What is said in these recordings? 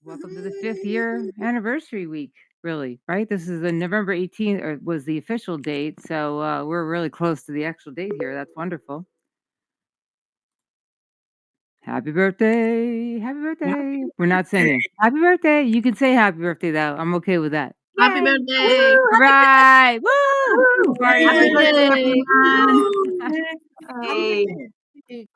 Welcome to the 5th-year anniversary week, really, right? This is the November 18th, or was the official date, so, we're really close to the actual date here, that's wonderful. Happy birthday, happy birthday. We're not singing. Happy birthday, you can say happy birthday, though, I'm okay with that. Happy Yay! birthday! Right, woo! Woo! Party, Happy party. birthday, everyone! Hey.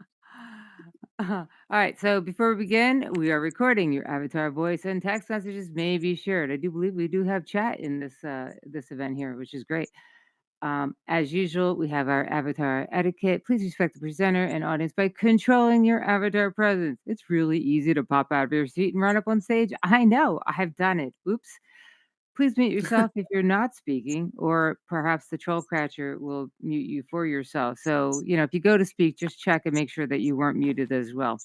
Alright, so before we begin, we are recording. Your avatar voice and text messages may be shared. I do believe we do have chat in this event here, which is great. As usual, we have our avatar etiquette. Please respect the presenter and audience by controlling your avatar presence. It's really easy to pop out of your seat and run up on stage. I know, I have done it. Oops. Please mute yourself if you're not speaking, or perhaps the troll catcher will mute you for yourself. So, if you go to speak, just check and make sure that you weren't muted as well.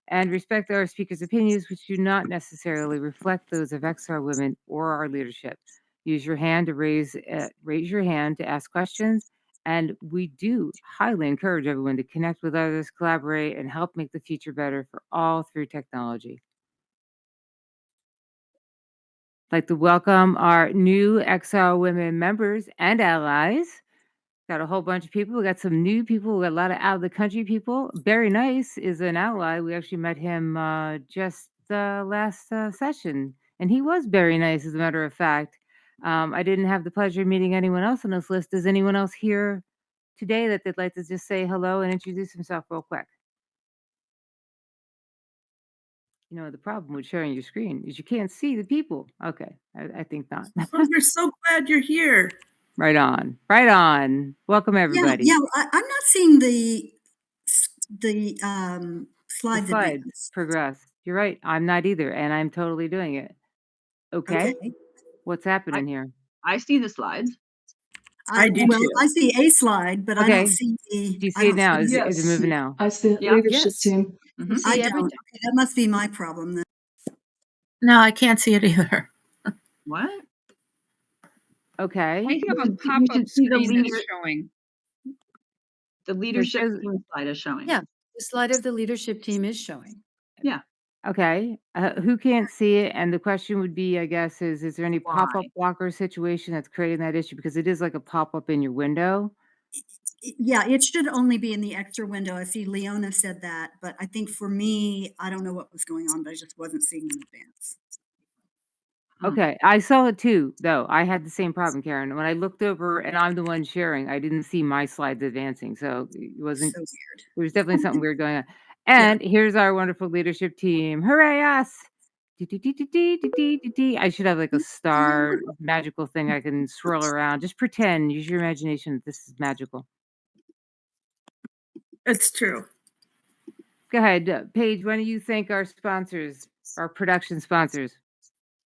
And respect our speakers' opinions, which do not necessarily reflect those of XR women or our leadership. Use your hand to raise your hand to ask questions. And we do highly encourage everyone to connect with others, collaborate, and help make the future better for all through technology. I'd like to welcome our new XR women members and allies. Got a whole bunch of people. We got some new people. We got a lot of out of the country people. Very Nice is an ally. We actually met him just last session, and he was very nice, as a matter of fact. I didn't have the pleasure of meeting anyone else on this list. Is anyone else here today that they'd like to just say hello and introduce himself real quick? The problem with sharing your screen is you can't see the people. Okay, I think not. Oh, we're so glad you're here. Right on, right on. Welcome, everybody. Yeah, I'm not seeing the The slides slides advance. progress. You're right. I'm not either, and I'm totally doing it. Okay. Okay. What's happening here? I see the slides. I do Well, too. I see a slide, but I Okay. don't see the. Do you I see it don't now? see Is it moving now? I see Yeah. leadership Yes. team. Mhm. See I don't. everything? Okay, that must be my problem then. No, I can't see it either. What? Okay. I have a You pop-up should see the screen leader. that's showing. The leadership shows- team slide is showing. Yeah, the slide of the leadership team is showing. Yeah. Okay. Who can't see it? And the question would be, I guess, is there any Why? pop-up blocker situation that's creating that issue? Because it is like a pop-up in your window. Yeah, it should only be in the extra window. I see Leona said that, but I think for me, I don't know what was going on, but I just wasn't seeing in advance. Okay. I saw it too, though. I had the same problem, Karen. When I looked over and I'm the one sharing, I didn't see my slides advancing. So it wasn't, So weird. there was definitely something weird going on. And here's our wonderful leadership team. Hooray, us! I should have like a star magical thing I can swirl around. Just pretend, use your imagination that this is magical. It's true. Go ahead, Paige. Why don't you thank our sponsors, our production sponsors?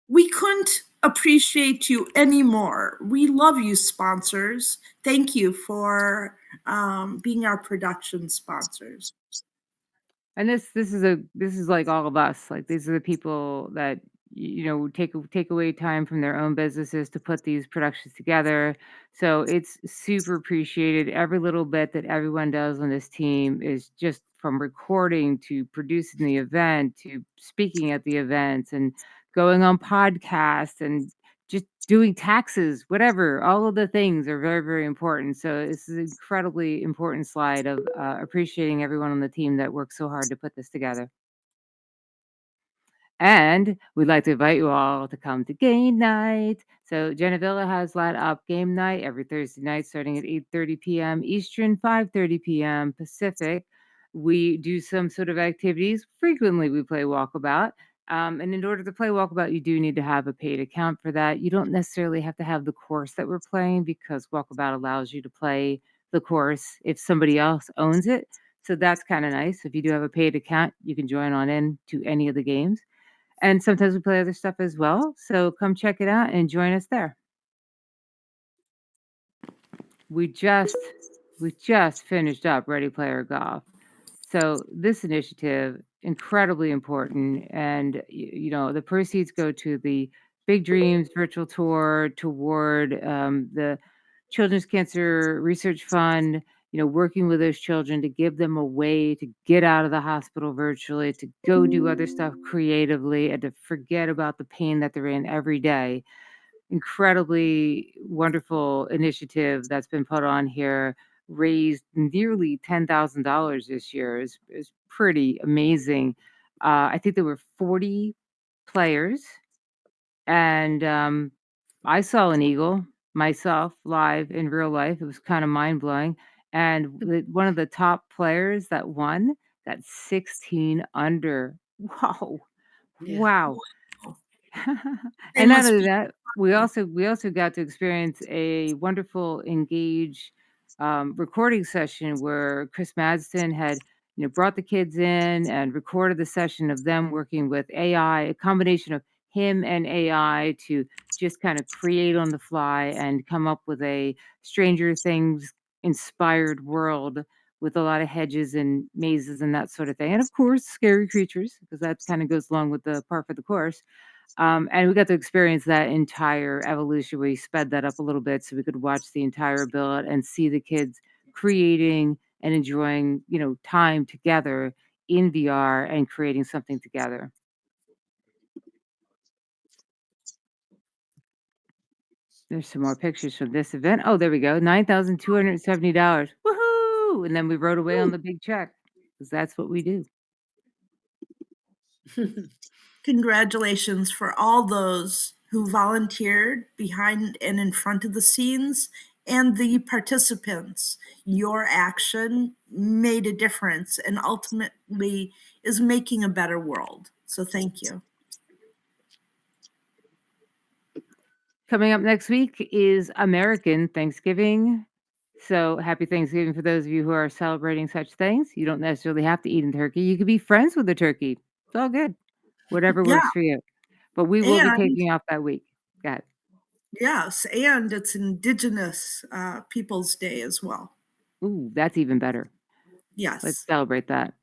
We couldn't appreciate you anymore. We love you, sponsors. Thank you for being our production sponsors. And this is like all of us. Like these are the people that take away time from their own businesses to put these productions together. So it's super appreciated. Every little bit that everyone does on this team is just from recording to producing the event to speaking at the events and going on podcasts and just doing taxes, whatever. All of the things are very, very important. So this is an incredibly important slide of appreciating everyone on the team that worked so hard to put this together. And we'd like to invite you all to come to game night. So Genevilla has let up game night every Thursday night starting at 8:30 p.m. Eastern, 5:30 p.m. Pacific. We do some sort of activities. Frequently we play walkabout. And in order to play walkabout, you do need to have a paid account for that. You don't necessarily have to have the course that we're playing because walkabout allows you to play the course if somebody else owns it. So that's kind of nice. If you do have a paid account, you can join on in to any of the games. And sometimes we play other stuff as well. So come check it out and join us there. We just finished up Ready Player Golf. So this initiative, incredibly important. And, the proceeds go to the Big Dreams virtual tour toward the Children's Cancer Research Fund, working with those children to give them a way to get out of the hospital virtually, to go do other stuff creatively, and to forget about the pain that they're in every day. Incredibly wonderful initiative that's been put on here, raised nearly $10,000 this year is pretty amazing. I think there were 40 players, and, I saw an eagle myself live in real life. It was kinda mind-blowing, and one of the top players that won got 16 under. Wow. Yeah. Wow. Wow. They And not must only be that, we also got to experience a wonderful engage, recording session where Chris Madston had, brought the kids in and recorded the session of them working with AI, a combination of him and AI to just kind of create on the fly and come up with a Stranger Things inspired world with a lot of hedges and mazes and that sort of thing. And of course, scary creatures, because that kind of goes along with the par for the course. And we got to experience that entire evolution. We sped that up a little bit so we could watch the entire build and see the kids creating and enjoying, time together in VR and creating something together. There's some more pictures from this event. Oh, there we go. $9,270. Woohoo! And then we rode away on the big check because that's what we do. Congratulations for all those who volunteered behind and in front of the scenes and the participants. Your action made a difference and ultimately is making a better world. So thank you. Coming up next week is American Thanksgiving. So happy Thanksgiving for those of you who are celebrating such things. You don't necessarily have to eat a turkey. You could be friends with the turkey. It's all good. Whatever Yeah, works for you. But we will be and taking off that week. Go ahead. yes, and it's Indigenous Peoples Day as well. Ooh, that's even better. Let's Yes. celebrate that.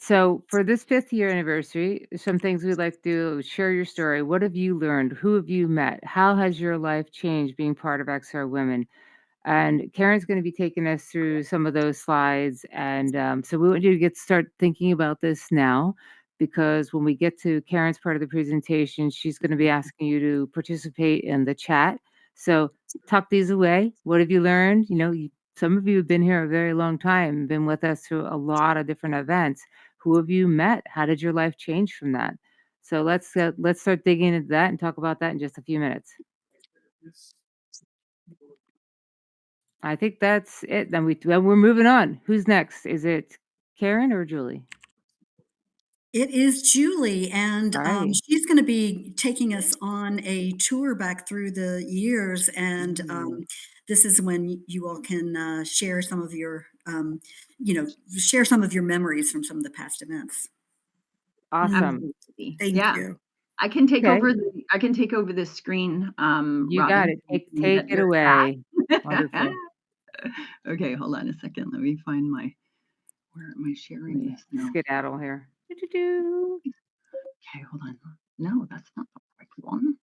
So for this 5th year anniversary, some things we'd like to do is share your story. What have you learned? Who have you met? How has your life changed being part of XR Women? And Karen's going to be taking us through some of those slides. And so we want you to start thinking about this now, because when we get to Karen's part of the presentation, she's going to be asking you to participate in the chat. So tuck these away. What have you learned? Some of you have been here a very long time, been with us through a lot of different events. Who have you met? How did your life change from that? So let's start digging into that and talk about that in just a few minutes. I think that's it. Then we're moving on. Who's next? Is it Karen or Julie? It is Julie, and All right. she's going to be taking us on a tour back through the years. And Ooh, this is when you all can share some of your, share some of your memories from some of the past events. awesome. Absolutely. Thank Yeah. you. Okay, I can take over the screen, you got Robin. it. You can Take get it your away. chat. Wonderful. Okay, hold on a second. Let me find where am I Let sharing me this now? skedaddle here. Doo-doo-doo. Okay, hold on. No, that's not the right one.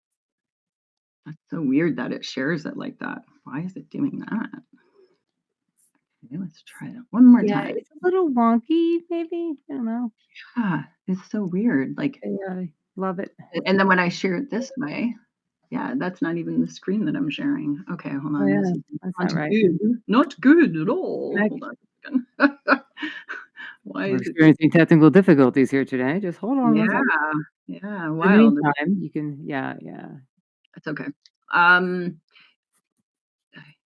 That's so weird that it shares it like that. Why is it doing that? Okay, let's try that one more Yeah, time. it's a little wonky, maybe. I don't know. Ah, it's so weird. Like, I love it. and then when I share it this way, yeah, that's not even the screen that I'm sharing. Okay, hold Oh on. This yeah, is that's not not right. good. Not good at all. Heck, Hold on a second. Why we're is it? experiencing technical difficulties here today. Just hold on one Yeah, second. yeah, In the wild. meantime, you can, yeah. It's okay. Um,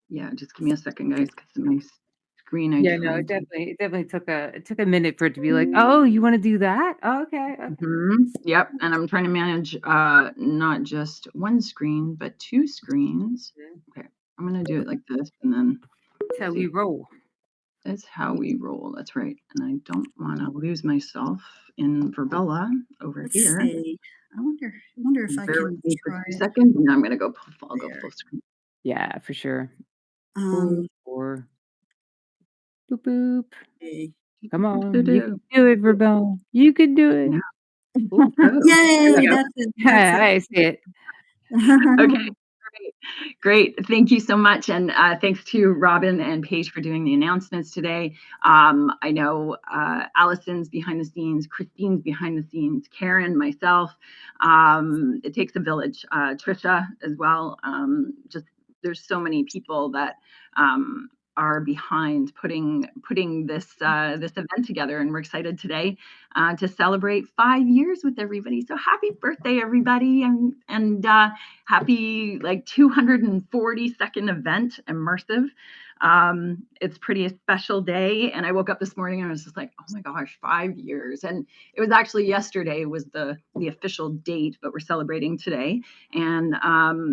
yeah, just give me a second, guys, because my screen I Yeah, no, tried to. it definitely took a minute for it to be like, "Oh, you wanna do that? Oh, okay, okay." Yep, and I'm trying to manage not just one screen, but two screens. Mhm. Okay, I'm gonna do it like this, and then That's how see. we roll. That's how we roll. That's right. And I don't want to lose myself in Verbella over Let's here. see. I wonder if I Bear with can me for try two it seconds, and I'm gonna go. I'll go there. full screen. Yeah, for sure. Full Um, or boop boop. okay. Come on, you can Do-do-do. do it, Verbella. You can do it. Yeah. Oh, go. There we Yay, go. that's it, that's it. I see it. Okay, great. Great. Thank you so much. And thanks to Robin and Paige for doing the announcements today. I know Allison's behind the scenes, Christine's behind the scenes, Karen, myself. It takes a village. Trisha as well. Just there's so many people that are behind putting this event together, and we're excited today to celebrate 5 years with everybody. So happy birthday, everybody, and happy like 242nd event, immersive. It's pretty a special day, and I woke up this morning and I was just like, oh my gosh, 5 years. And it was actually yesterday was the official date, but we're celebrating today. And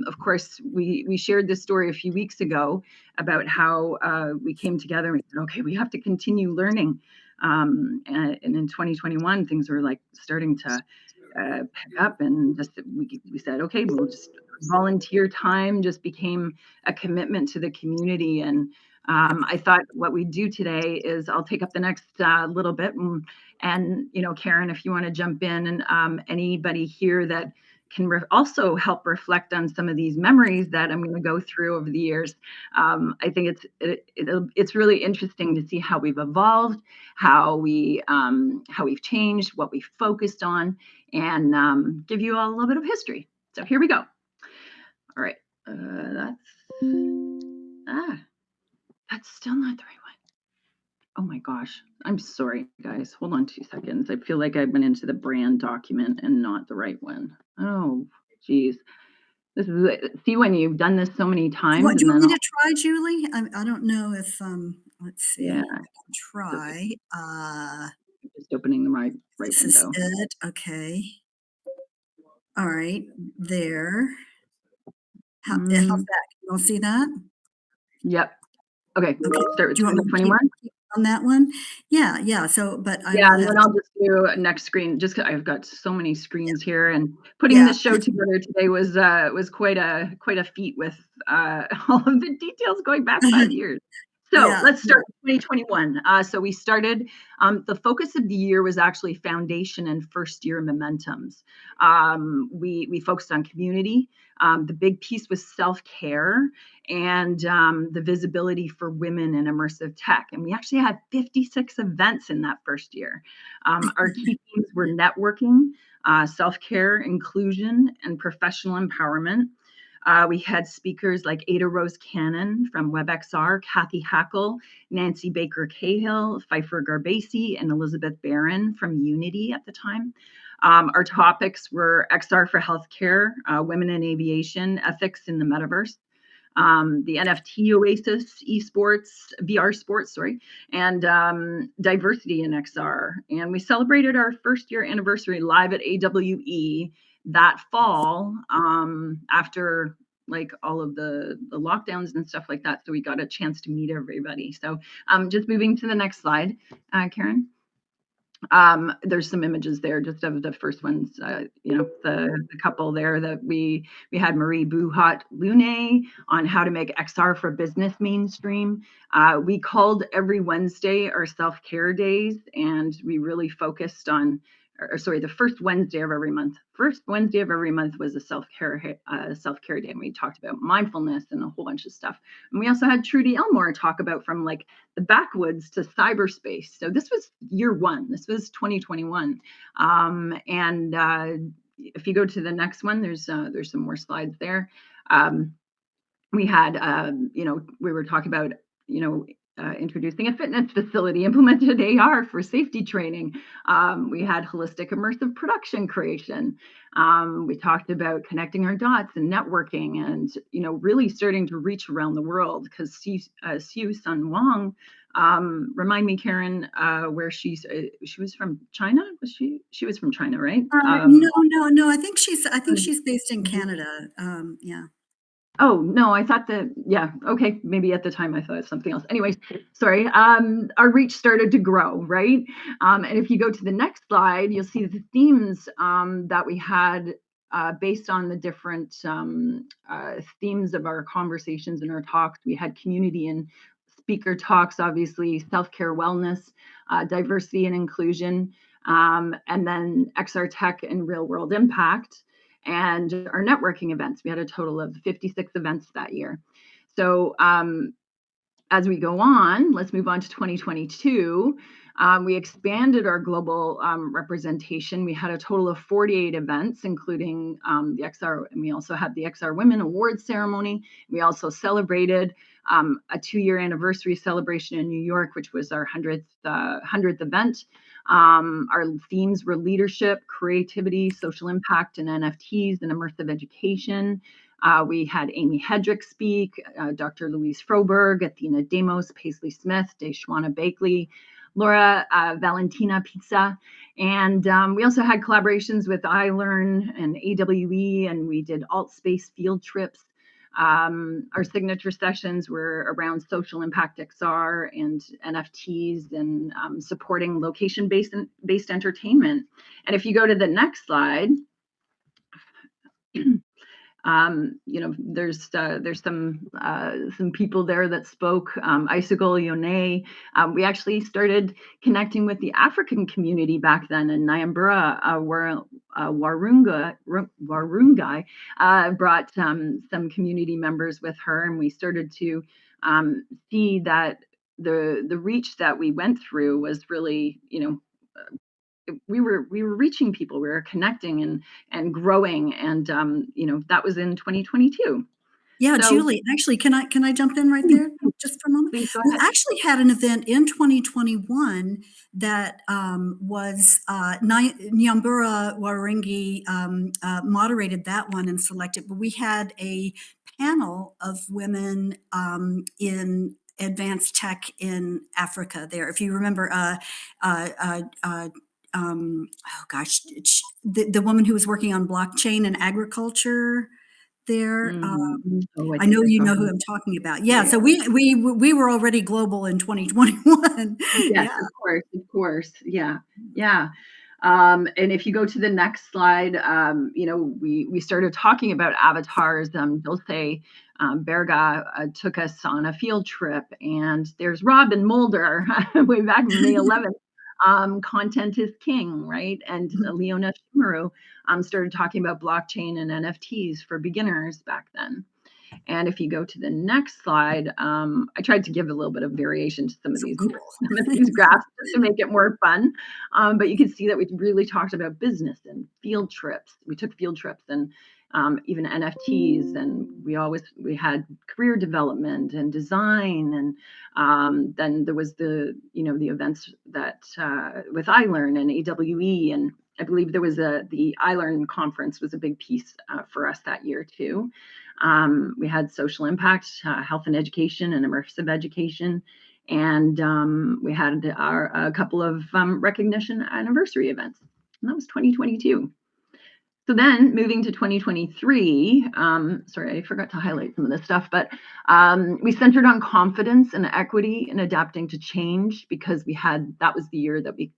of course, we shared this story a few weeks ago about how we came together and we said, okay, we have to continue learning. And in 2021, things were like starting to pick up, and just we said, okay, we'll just volunteer time just became a commitment to the community. And I thought what we do today is I'll take up the next little bit, and you know, Karen, if you want to jump in, and anybody here that can also help reflect on some of these memories that I'm going to go through over the years. I think it's really interesting to see how we've evolved, how we've changed, what we focused on, and give you all a little bit of history. So here we go. All right, that's still not the right one. Oh my gosh, I'm sorry, guys. Hold on 2 seconds. I feel like I went into the brand document and not the right one. Oh, geez. This is see when you've done this so many times, What do and you want then me to try, Julie? I don't know if, let's yeah, see, I can okay, try. just opening the right This is window. it, okay. All right, there. How's Mm, that? Can you all see that? yep. Okay, Okay. start with Do you want me to keep 2021. on that one? Yeah, yeah, so but I Yeah, will and have then I'll just do a next screen. Just 'cause I've got so many yeah, screens here, and putting yeah, this show together today was quite a feat with all of the details going back 5 years. So yeah, let's yeah. start with 2021. So we started. The focus of the year was actually foundation and first year momentums. We focused on community. The big piece was self care and the visibility for women in immersive tech. And we actually had 56 events in that first year. Our key themes were networking, self care, inclusion, and professional empowerment. We had speakers like Ada Rose Cannon from WebXR, Kathy Hackle, Nancy Baker Cahill, Pfeiffer Garbasi, and Elizabeth Barron from Unity at the time. Our topics were XR for healthcare, women in aviation, ethics in the metaverse, the NFT Oasis esports, VR sports, sorry, and diversity in XR. And we celebrated our first year anniversary live at AWE that fall after like all of the lockdowns and stuff like that. So we got a chance to meet everybody. So just moving to the next slide, Karen. There's some images there just of the first ones, you know, the couple there that we had Marie Buhat Lune on how to make XR for business mainstream. We called every Wednesday our self-care days, and we really focused on, or sorry, the first Wednesday of every month. First Wednesday of every month was a self-care day, and we talked about mindfulness and a whole bunch of stuff. And we also had Trudy Elmore talk about from like the backwoods to cyberspace. So this was year one. This was 2021. And if you go to the next one, there's some more slides there. We had, you know, we were talking about, you know, introducing a fitness facility, implemented AR for safety training. We had holistic immersive production creation. We talked about connecting our dots and networking, and you know, really starting to reach around the world. Because Siu Sun Wong, remind me, Karen, where she was from China. Was she was from China, right? No, no, no, I think she's based in Canada, yeah. Oh, no, I thought that, yeah, okay, maybe at the time I thought it was something else. Anyways, sorry. Our reach started to grow, right? And if you go to the next slide, you'll see the themes that we had based on the different themes of our conversations and our talks. We had community and speaker talks, obviously, self-care wellness, diversity and inclusion, and then XR Tech and real world impact, and our networking events. We had a total of 56 events that year. So as we go on, let's move on to 2022. We expanded our global representation. We had a total of 48 events, including the XR, and we also had the XR Women Awards ceremony. We also celebrated a 2-year anniversary celebration in New York, which was our 100th event. Our themes were leadership, creativity, social impact, and NFTs and immersive education. We had Amy Hedrick speak, Dr. Louise Froberg, Athena Demos, Paisley Smith, Deshwana Bakley, Laura Valentina Pizza. And we also had collaborations with iLearn and AWE, and we did alt space field trips. Our signature sessions were around social impact XR and NFTs and supporting location-based entertainment. And if you go to the next slide, there's some people there that spoke. Icicle Yone. We actually started connecting with the African community back then in Nyambura, where Warungai brought some community members with her, and we started to see that the reach that we went through was really, we were reaching people, we were connecting and growing, and that was in 2022. Yeah, So Julie, actually, can I jump in right there just for a moment? please go We ahead. actually had an event in 2021 that was Nyambura Waringi moderated that one and selected, but we had a panel of women in advanced tech in Africa there. If you remember, oh gosh, the woman who was working on blockchain and agriculture there. Oh, I I think know I you saw know her. who I'm talking about. Yeah, Yeah. so we were already global in 2021. Yes, Yeah. of course. Yeah, yeah. And if you go to the next slide, we started talking about avatars. Dulce Berga took us on a field trip, and there's Robin Mulder way back May 11th. Content is king, right? And Leona Shimaru started talking about blockchain and NFTs for beginners back then. And if you go to the next slide, I tried to give a little bit of variation to some of So these cool. graphs just to make it more fun. But you can see that we really talked about business and field trips. We took field trips and even NFTs, and we had career development and design, and then there was the events that with iLearn and AWE, and I believe there was the iLearn conference was a big piece for us that year too. We had social impact, health and education, and immersive education. And we had a couple of recognition anniversary events. And that was 2022. So then moving to 2023, sorry, I forgot to highlight some of this stuff, but we centered on confidence and equity and adapting to change, because that was the year that we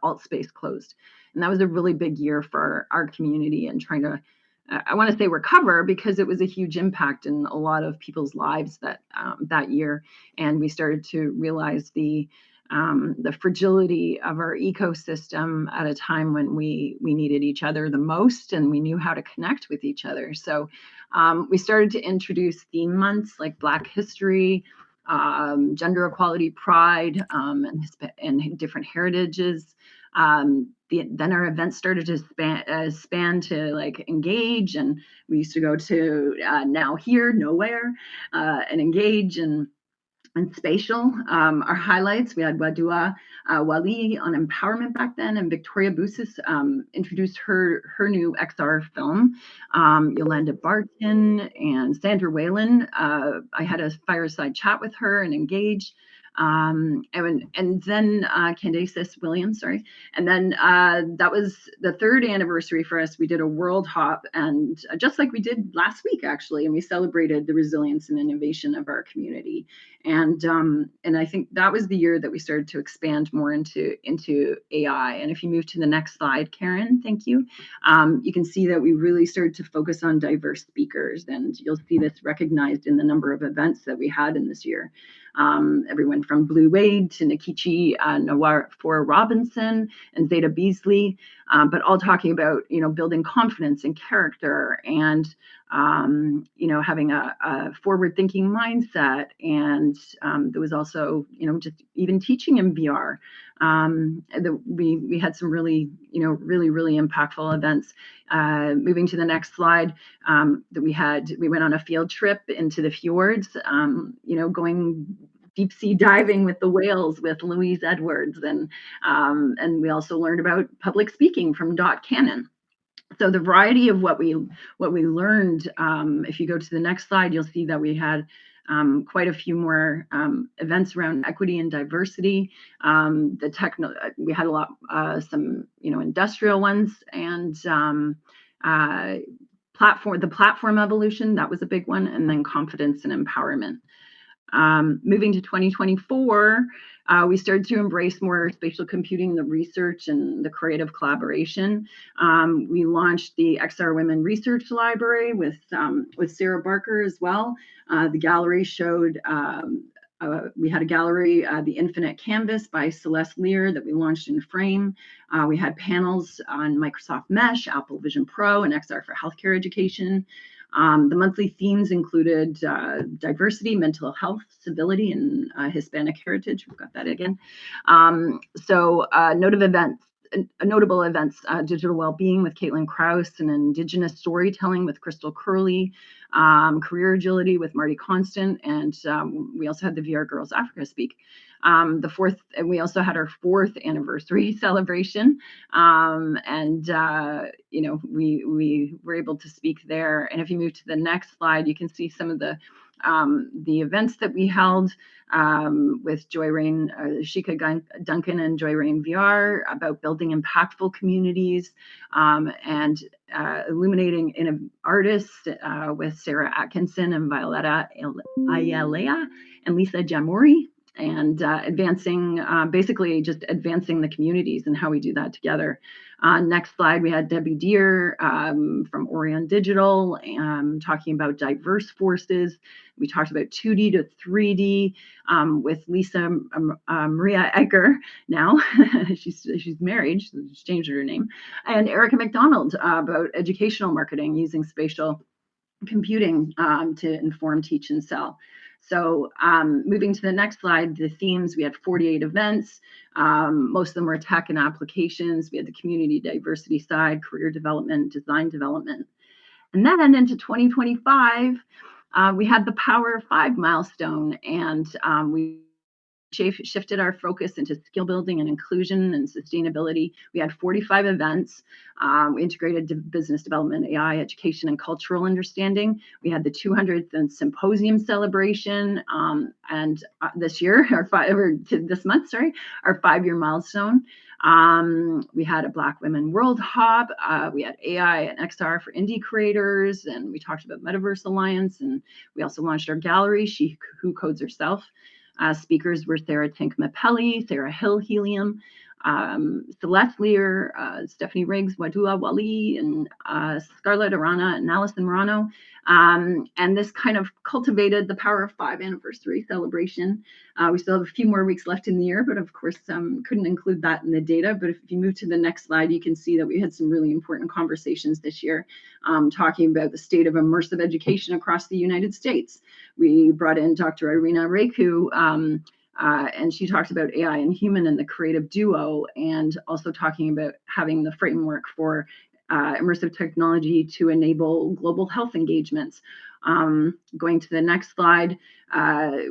alt space closed. And that was a really big year for our community and trying to, I want to say recover, because it was a huge impact in a lot of people's lives that year. And we started to realize the fragility of our ecosystem at a time when we needed each other the most, and we knew how to connect with each other. So we started to introduce theme months like Black History, gender equality, pride, and different heritages. Then our events started to span to like engage, and we used to go to now, here, nowhere, and engage and spatial. Our highlights, we had Wadua Wali on empowerment back then, and Victoria Busis introduced her new XR film. Yolanda Barton and Sandra Whalen, I had a fireside chat with her and engaged. And then Candace Williams, sorry. And then that was the 3rd anniversary for us. We did a world hop, and just like we did last week, actually, and we celebrated the resilience and innovation of our community. And I think that was the year that we started to expand more into AI. And if you move to the next slide, Karen, thank you. You can see that we really started to focus on diverse speakers, and you'll see this recognized in the number of events that we had in this year. everyone from Blue Wade to Nikichi Nawar for Robinson and Zeta Beasley, but all talking about, building confidence and character and, having a forward-thinking mindset. And there was also, just even teaching in VR. We had some really, really impactful events. Moving to the next slide, we went on a field trip into the fjords, going deep sea diving with the whales with Louise Edwards, and we also learned about public speaking from Dot Cannon. So the variety of what we learned, if you go to the next slide, you'll see that we had quite a few more events around equity and diversity. We had a lot, some industrial ones, and the platform evolution, that was a big one, and then confidence and empowerment. Moving to 2024, we started to embrace more spatial computing, the research and the creative collaboration. We launched the XR Women Research Library with Sarah Barker as well. The gallery showed, we had a gallery, The Infinite Canvas by Celeste Lear, that we launched in Frame. We had panels on Microsoft Mesh, Apple Vision Pro, and XR for healthcare education. The monthly themes included diversity, mental health, civility, and Hispanic heritage. We've got that again. Notable events, digital well-being with Caitlin Krause, and indigenous storytelling with Crystal Curley, career agility with Marty Constant, and we also had the VR Girls Africa speak. And we also had our 4th anniversary celebration, and we were able to speak there. And if you move to the next slide, you can see some of the events that we held with Joy Rain, Shika Duncan and Joy Rain VR, about building impactful communities, and illuminating artists with Sarah Atkinson and Violetta Ayalea and Lisa Jamori, and basically just advancing the communities and how we do that together. Next slide, we had Debbie Deere from Orion Digital, talking about diverse forces. We talked about 2D to 3D with Lisa Maria Egger now. she's married, she's changed her name. And Erica McDonald about educational marketing using spatial computing to inform, teach, and sell. So moving to the next slide, the themes, we had 48 events. Most of them were tech and applications. We had the community diversity side, career development, design development. And then into 2025, we had the Power of 5 milestone, and we shifted our focus into skill building and inclusion and sustainability. We had 45 events. We integrated business development, AI, education, and cultural understanding. We had the 200th symposium celebration, and this month, our 5-year milestone. We had a Black Women World Hub. We had AI and XR for indie creators, and we talked about Metaverse Alliance, and we also launched our gallery, She Who Codes Herself. Speakers were Sarah Tink-Mapelli, Sarah Hill Helium, Celeste Lear, Stephanie Riggs, Wadua Wali, and Scarlett Arana and Allison Morano. And this kind of cultivated the Power of 5 anniversary celebration. We still have a few more weeks left in the year, but of course couldn't include that in the data. But if you move to the next slide, you can see that we had some really important conversations this year, talking about the state of immersive education across the United States. We brought in Dr. Irina Reiku, and she talked about AI and human and the creative duo, and also talking about having the framework for immersive technology to enable global health engagements. Going to the next slide,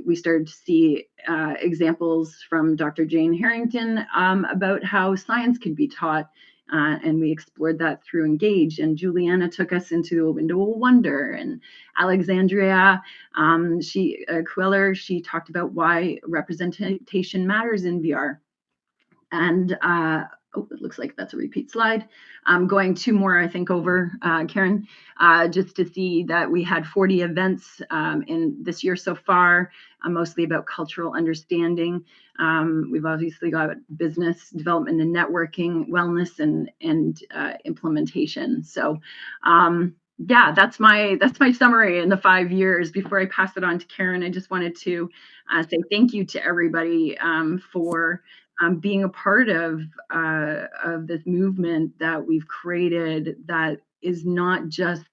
we started to see examples from Dr. Jane Harrington about how science could be taught, and we explored that through Engage. And Juliana took us into a window of wonder. And Alexandria Queller, she talked about why representation matters in VR. And it looks like that's a repeat slide. I'm going 2 more, I think, over, Karen, just to see that we had 40 events in this year so far, mostly about cultural understanding. We've obviously got business development and networking, wellness, and implementation. So Yeah, that's my summary in the 5 years. Before I pass it on to Karen, I just wanted to say thank you to everybody for being a part of this movement that we've created that is not just,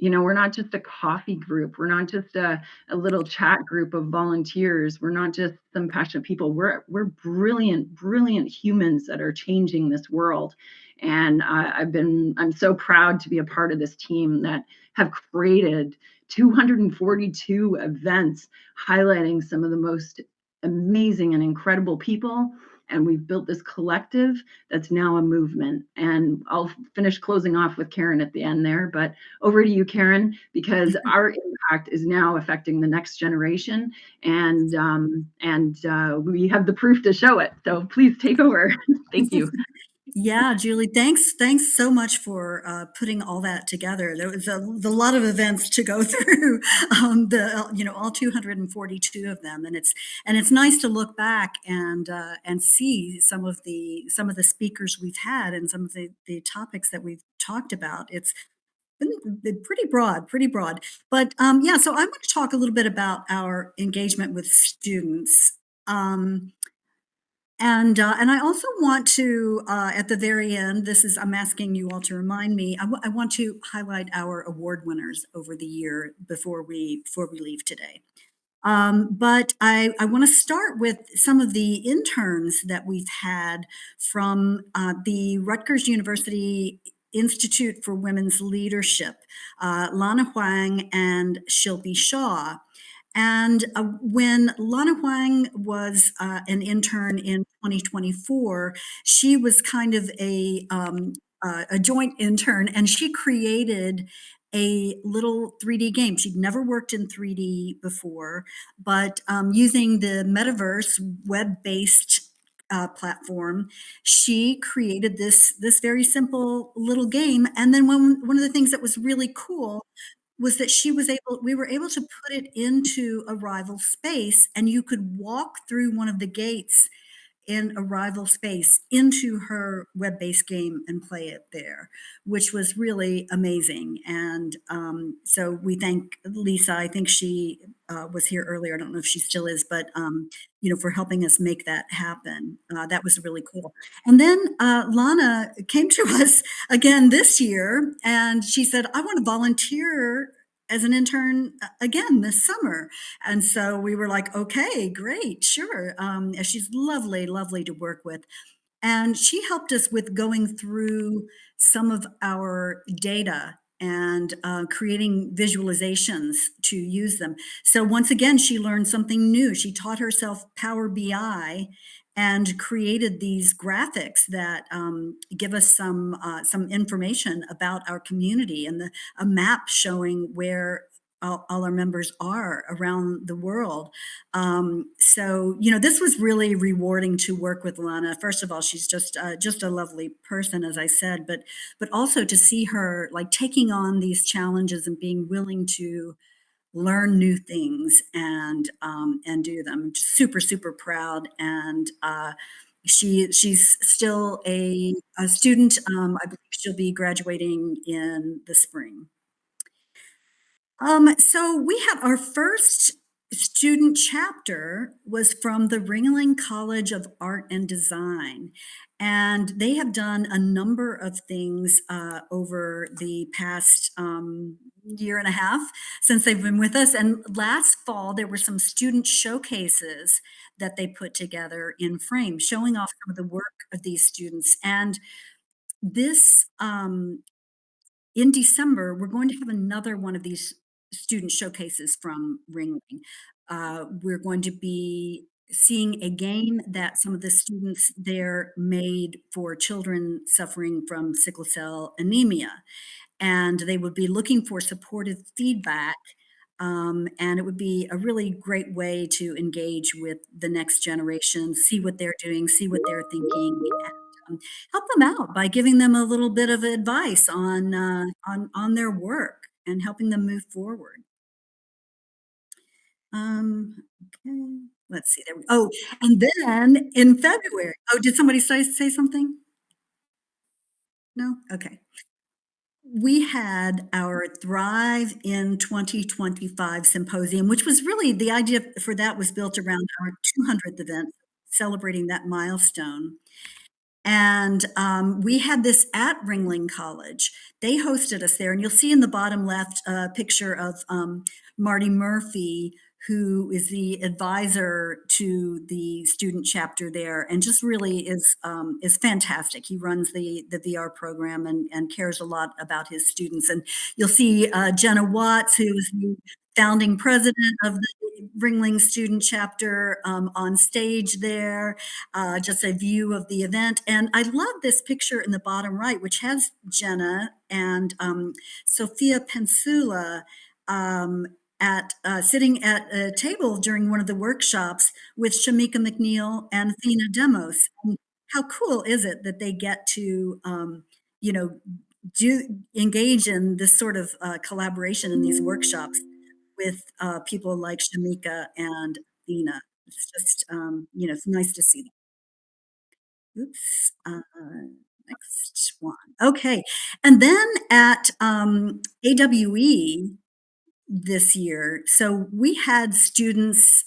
we're not just a coffee group. We're not just a little chat group of volunteers. We're not just some passionate people. We're brilliant, brilliant humans that are changing this world. And I'm so proud to be a part of this team that have created 242 events highlighting some of the most amazing and incredible people. And we've built this collective that's now a movement. And I'll finish closing off with Karen at the end there. But over to you, Karen, because our impact is now affecting the next generation, and we have the proof to show it. So please take over. Thank you. Yeah, Julie, thanks so much for putting all that together. There was a lot of events to go through, all 242 of them, and it's nice to look back and see some of the speakers we've had and some of the topics that we've talked about. It's been pretty broad, pretty broad. But yeah, so I want to talk a little bit about our engagement with students. And I also want to, at the very end, I'm asking you all to remind me. I want to highlight our award winners over the year before we leave today. But I want to start with some of the interns that we've had from the Rutgers University Institute for Women's Leadership, Lana Huang and Shilpi Shaw. And when Lana Huang was an intern in 2024, she was kind of a joint intern, and she created a little 3D game. She'd never worked in 3D before, but using the metaverse web-based platform, she created this very simple little game. And then one of the things that was really cool was that we were able to put it into a rival space, and you could walk through one of the gates in a rival space into her web-based game and play it there, which was really amazing. And so we thank Lisa. I think she was here earlier. I don't know if she still is, but for helping us make that happen. That was really cool. And then Lana came to us again this year, and she said, "I want to volunteer as an intern again this summer." And so we were like, okay, great, sure. She's lovely, lovely to work with. And she helped us with going through some of our data and creating visualizations to use them. So once again, she learned something new. She taught herself Power BI and created these graphics that give us some information about our community and a map showing where all our members are around the world. So this was really rewarding to work with Lana. First of all, she's just a lovely person, as I said, but also to see her like taking on these challenges and being willing to learn new things and do them. I'm just super super proud. And she's still a student. I believe she'll be graduating in the spring. So we had our first student chapter was from the Ringling College of Art and Design. And they have done a number of things over the past year and a half since they've been with us. And last fall, there were some student showcases that they put together in frame, showing off some of the work of these students. And this in December, we're going to have another one of these student showcases from Ringling. We're going to be seeing a game that some of the students there made for children suffering from sickle cell anemia. And they would be looking for supportive feedback. And it would be a really great way to engage with the next generation, see what they're doing, see what they're thinking, and help them out by giving them a little bit of advice on their work and helping them move forward. Okay, let's see. Oh, and then in February. Oh, did somebody say something? No? Okay. we had our Thrive in 2025 symposium, which was really the idea for that was built around our 200th event, celebrating that milestone. And we had this at Ringling College. They hosted us there, and you'll see in the bottom left a picture of Marty Murphy, who is the advisor to the student chapter there, and just really is fantastic. He runs the VR program and cares a lot about his students. And you'll see Jenna Watts, who is the founding president of the Ringling student chapter, on stage there, just a view of the event. And I love this picture in the bottom right, which has Jenna and Sophia Pensula at sitting at a table during one of the workshops with Shamika McNeil and Athena Demos. And how cool is it that they get to, you know, engage in this sort of collaboration in these workshops with people like Shamika and Athena. It's just, it's nice to see them. Oops. Next one. Okay. And then at AWE this year, so we had students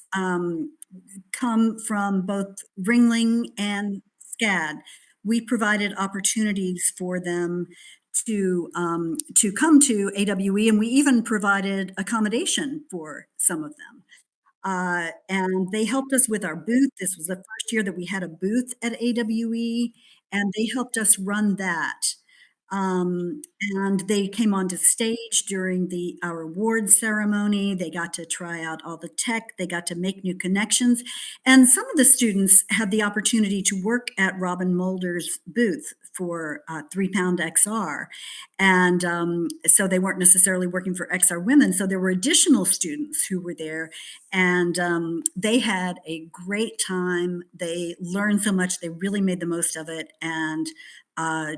come from both Ringling and SCAD. We provided opportunities for them to come to AWE, and we even provided accommodation for some of them. And they helped us with our booth. This was the first year that we had a booth at AWE, and they helped us run that. And they came onto stage during our award ceremony. They got to try out all the tech. They got to make new connections. And some of the students had the opportunity to work at Robin Mulder's booth for 3 Pound XR. And so they weren't necessarily working for XR Women. So there were additional students who were there, and they had a great time. They learned so much. They really made the most of it, and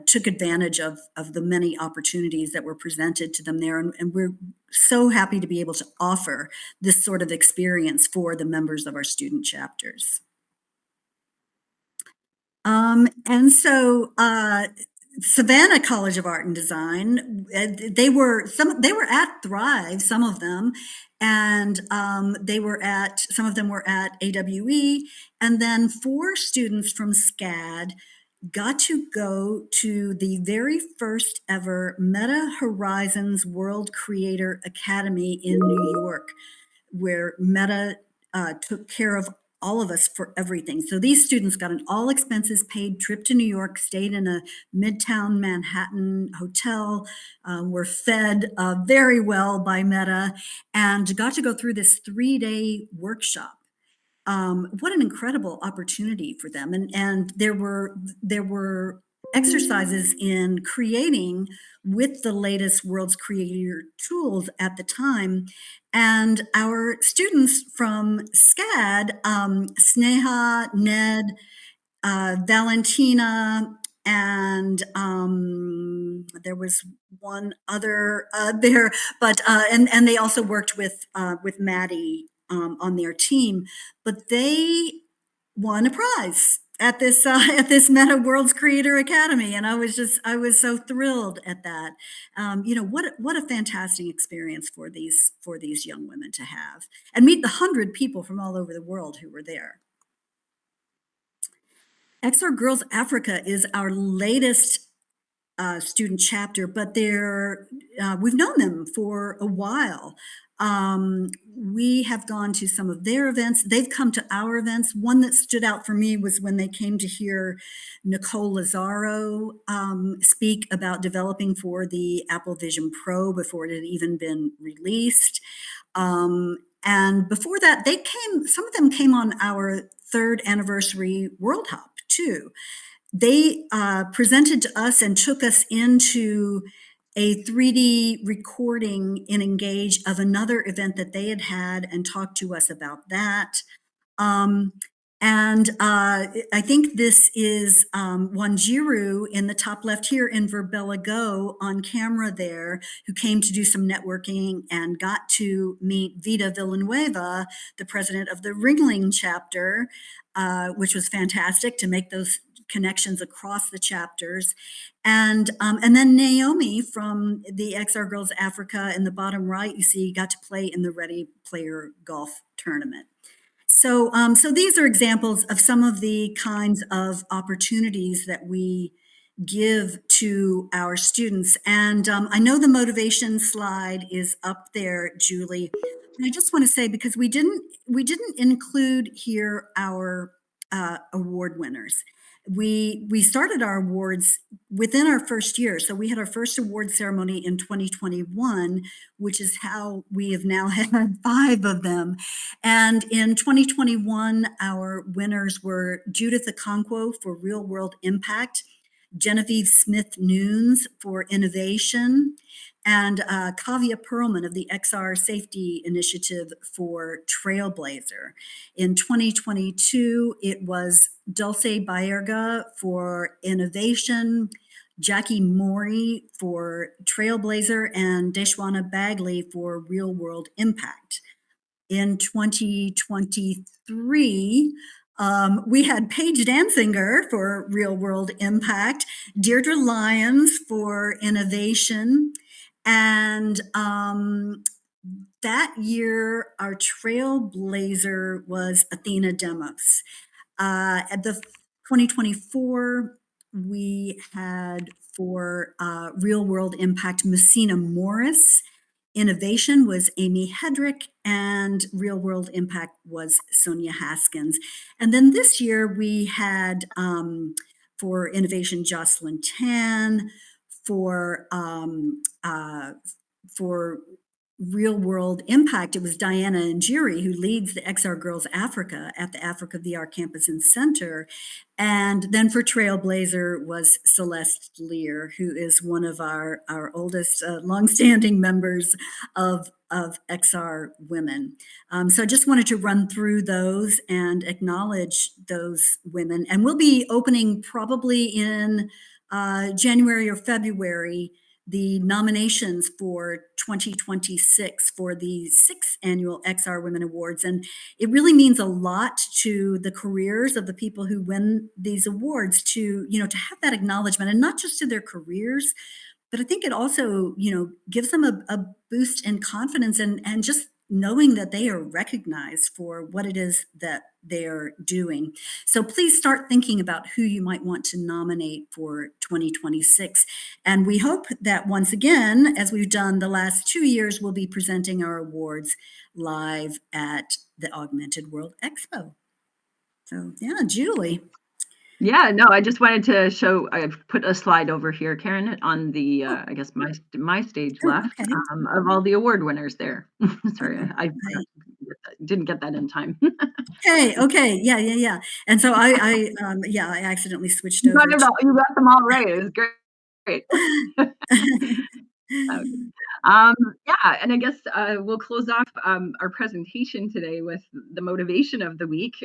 took advantage of the many opportunities that were presented to them there. And we're so happy to be able to offer this sort of experience for the members of our student chapters. And so Savannah College of Art and Design, they were at Thrive, some of them, and some of them were at AWE, and then 4 students from SCAD got to go to the very first ever Meta Horizons World Creator Academy in New York, where Meta took care of all of us for everything. So these students got an all expenses paid trip to New York, stayed in a Midtown Manhattan hotel, were fed very well by Meta, and got to go through this 3-day workshop. What an incredible opportunity for them. And there were exercises in creating with the latest world's creator tools at the time. And our students from SCAD, Sneha, Ned, Valentina, and there was one other there, but and they also worked with Maddie on their team, but they won a prize at this Meta World's Creator Academy, and I was so thrilled at that. What a fantastic experience for these young women to have, and meet the 100 people from all over the world who were there. XR Girls Africa is our latest student chapter, but we've known them for a while. We have gone to some of their events. They've come to our events. One that stood out for me was when they came to hear Nicole Lazaro speak about developing for the Apple Vision Pro before it had even been released. And before that, some of them came on our 3rd anniversary World Hop too. They presented to us and took us into a 3D recording in Engage of another event that they had and talked to us about that. And I think this is Wanjiru in the top left here in Verbella Go on camera there, who came to do some networking and got to meet Vita Villanueva, the president of the Ringling chapter, which was fantastic to make those connections across the chapters. And then Naomi from the XR Girls Africa in the bottom right, you see, got to play in the Ready Player Golf Tournament. So these are examples of some of the kinds of opportunities that we give to our students. And I know the motivation slide is up there, Julie. And I just want to say, because we didn't include here our award winners. We started our awards within our first year. So we had our first award ceremony in 2021, which is how we have now had 5 of them. And in 2021, our winners were Judith Okonkwo for Real World Impact, Genevieve Smith Nunes for Innovation, and Kavya Perlman of the XR Safety Initiative for Trailblazer. In 2022, it was Dulce Baerga for Innovation, Jackie Mori for Trailblazer, and Deshwana Bagley for Real World Impact. In 2023, we had Paige Danzinger for Real World Impact, Deirdre Lyons for Innovation, and that year our trailblazer was Athena Demos. At the 2024, we had for Real World Impact Messina Morris. Innovation was Amy Hedrick, and Real World Impact was Sonia Haskins. And then this year we had for Innovation Jocelyn Tan, for Real World Impact, it was Diana Njiri, who leads the XR Girls Africa at the Africa VR Campus and Center. And then for Trailblazer was Celeste Lear, who is one of our oldest longstanding members of XR Women. So I just wanted to run through those and acknowledge those women. And we'll be opening probably in January or February the nominations for 2026 for the 6th annual XR Women Awards. And it really means a lot to the careers of the people who win these awards to have that acknowledgement, and not just to their careers, but I think it also, gives them a boost in confidence and just knowing that they are recognized for what it is that they're doing. So please start thinking about who you might want to nominate for 2026. And we hope that once again, as we've done the last 2 years, we'll be presenting our awards live at the Augmented World Expo. So yeah, Julie. Yeah, no, I just wanted to show, I've put a slide over here, Karen, on the, I guess my stage Oh, left, okay. of all the award winners there. Sorry, Okay. I didn't get that in time. Okay. Yeah. And so I accidentally switched You over got it all, you got them all right. It was great. Okay. Um, yeah, and I guess we'll close off our presentation today with the motivation of the week,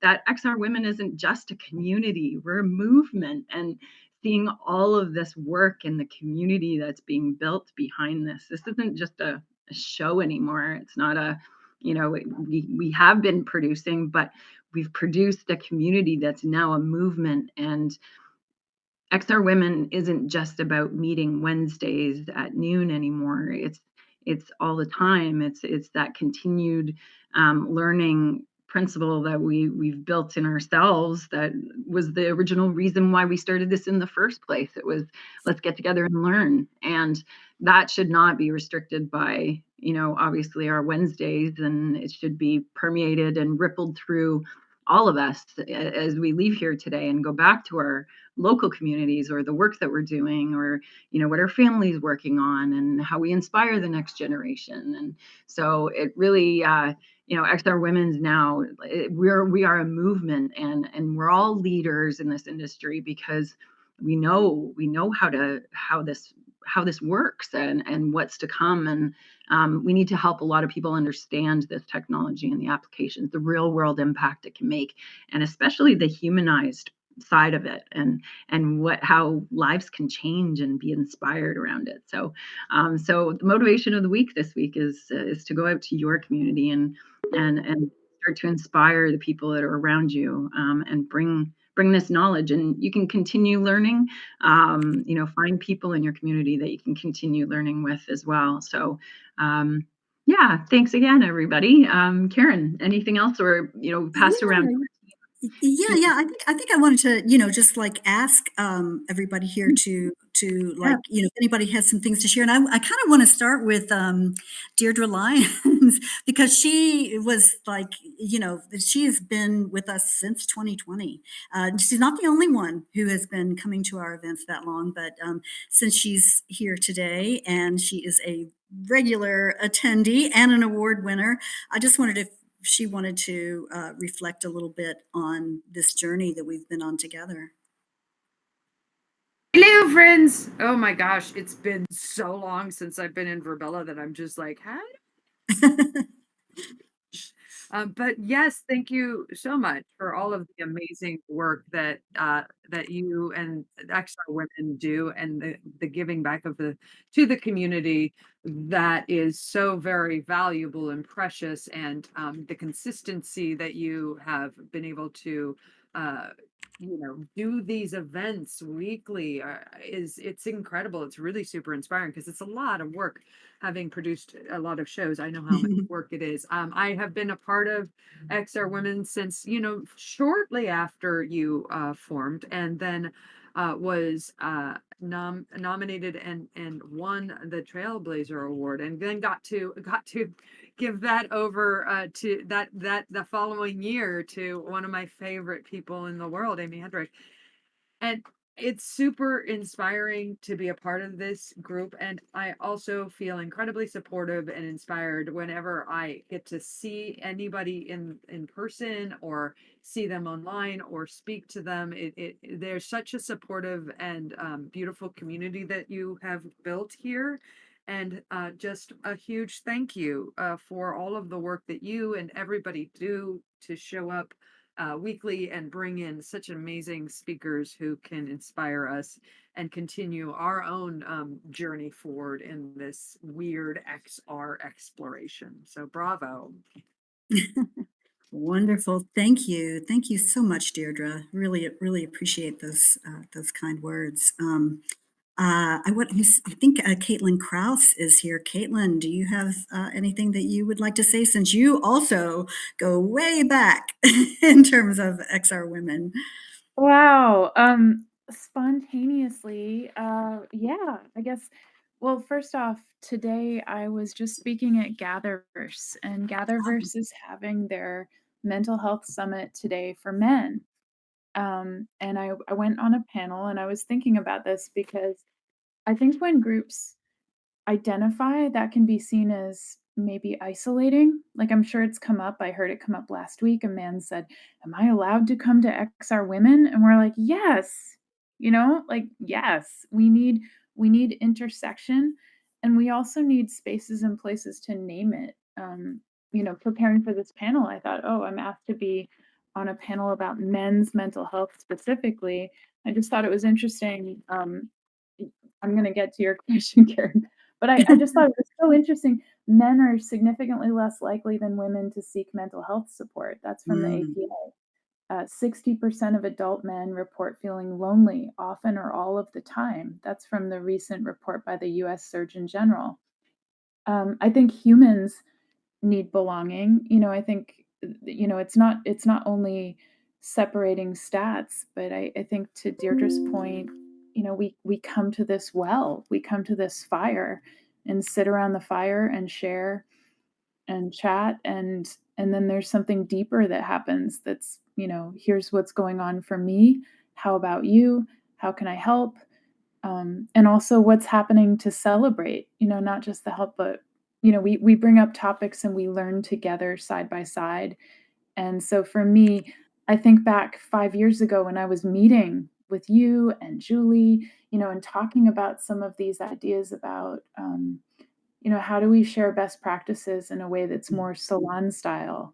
that XR Women isn't just a community, we're a movement, and seeing all of this work in the community that's being built behind this. This isn't just a show anymore. It's not we have been producing, but we've produced a community that's now a movement. And XR Women isn't just about meeting Wednesdays at noon anymore. It's all the time. It's that continued learning principle that we've built in ourselves, that was the original reason why we started this in the first place. It was, let's get together and learn. And that should not be restricted by, obviously our Wednesdays, and it should be permeated and rippled through all of us as we leave here today and go back to our local communities, or the work that we're doing, or what our family's working on, and how we inspire the next generation. And so it really XR Women's now, we are a movement, and we're all leaders in this industry, because we know how this works, and what's to come. And we need to help a lot of people understand this technology and the applications, the real world impact it can make, and especially the humanized side of it, and how lives can change and be inspired around it. So the motivation of the week this week is to go out to your community and start to inspire the people that are around you, and bring bring this knowledge, and you can continue learning. Find people in your community that you can continue learning with as well. So, yeah, thanks again, everybody. Karen, anything else, or pass around Yeah. to Yeah. I think I wanted to, just like ask everybody here to yeah. like, if anybody has some things to share. And I kind of want to start with Deirdre Lyons because she was like, she's been with us since 2020. She's not the only one who has been coming to our events that long, but since she's here today and she is a regular attendee and an award winner, I just wanted to she wanted to reflect a little bit on this journey that we've been on together. Hello, friends. Oh my gosh, it's been so long since I've been in Verbella that I'm just like, how? But yes, thank you so much for all of the amazing work that you and XR Women do, and the giving back of the to the community that is so very valuable and precious, and the consistency that you have been able to uh, do these events weekly is it's incredible. It's really super inspiring because it's a lot of work having produced a lot of shows. I know how much work it is. I have been a part of XR Women since, shortly after you formed, and then was nominated and won the Trailblazer Award, and then got to give that over to that the following year to one of my favorite people in the world, Amy Hendrick. And it's super inspiring to be a part of this group. And I also feel incredibly supportive and inspired whenever I get to see anybody in person, or see them online, or speak to them. There's such a supportive and beautiful community that you have built here. And just a huge thank you for all of the work that you and everybody do to show up weekly and bring in such amazing speakers who can inspire us and continue our own journey forward in this weird XR exploration. So, bravo. Wonderful. Thank you. Thank you so much, Deirdre. Really, really appreciate those kind words. I think Caitlin Kraus is here. Caitlin, do you have anything that you would like to say since you also go way back in terms of XR women? Wow. Spontaneously, yeah, I guess. Well, first off, today I was just speaking at Gatherverse, and Gatherverse is having their mental health summit today for men. And I went on a panel and I was thinking about this because I think when groups identify, that can be seen as maybe isolating. Like, I'm sure it's come up. I heard it come up last week. A man said, "Am I allowed to come to XR Women?" And we're like, "Yes." Like, yes, we need intersection, and we also need spaces and places to name it. Preparing for this panel, I thought, "Oh, I'm asked to be on a panel about men's mental health specifically." I just thought it was interesting. I'm going to get to your question, Karen. But I just thought it was so interesting. Men are significantly less likely than women to seek mental health support. That's from the Mm. APA. 60% of adult men report feeling lonely often or all of the time. That's from the recent report by the US Surgeon General. I think humans need belonging. I think it's not only separating stats, but I think to Deirdre's point, we come to this well, we come to this fire and sit around the fire and share and chat, and then there's something deeper that happens that's, here's what's going on for me. How about you? How can I help? And also what's happening to celebrate, not just the help, but we bring up topics and we learn together side by side. And so for me, I think back 5 years ago when I was meeting with you and Julie, and talking about some of these ideas about, how do we share best practices in a way that's more salon style.